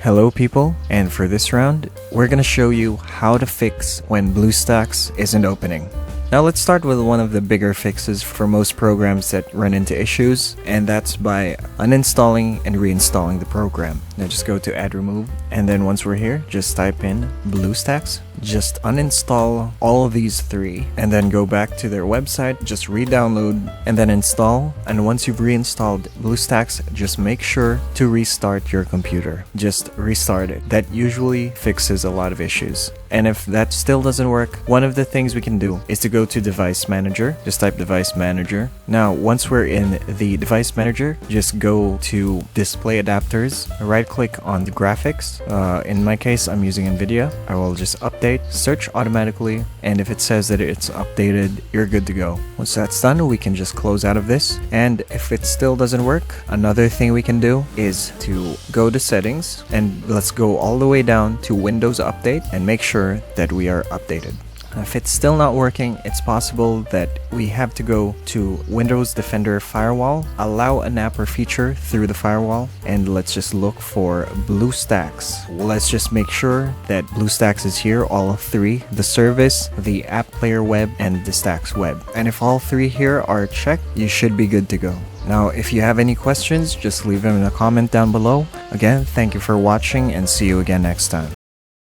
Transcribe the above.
Hello people, and for this round, we're gonna show you how to fix when BlueStacks isn't opening. Now let's start with one of the bigger fixes for most programs that run into issues, and that's by uninstalling and reinstalling the program. Now just go to add remove, and then once we're here, just type in BlueStacks. Just uninstall all of these three, and then go back to their website, just re-download, and then install. And once you've reinstalled BlueStacks, just make sure to restart your computer. Just restart it. That usually fixes a lot of issues. And if that still doesn't work, one of the things we can do is to go to Device Manager. Just type Device Manager. Now, once we're in the Device Manager, just go to Display Adapters, right-click on the graphics. In my case, I'm using NVIDIA. I will just update, search automatically, and if it says that it's updated, you're good to go. Once that's done, we can just close out of this. And if it still doesn't work, another thing we can do is to go to Settings, and let's go all the way down to Windows Update and make sure that we are updated. If it's still not working, it's possible that we have to go to Windows Defender Firewall, allow a napper feature through the firewall, and let's just look for BlueStacks. Let's just make sure that BlueStacks is here, all three: the service, the app player web, and the Stacks web. And if all three here are checked, you should be good to go. Now, if you have any questions, just leave them in a comment down below. Again, thank you for watching, and see you again next time.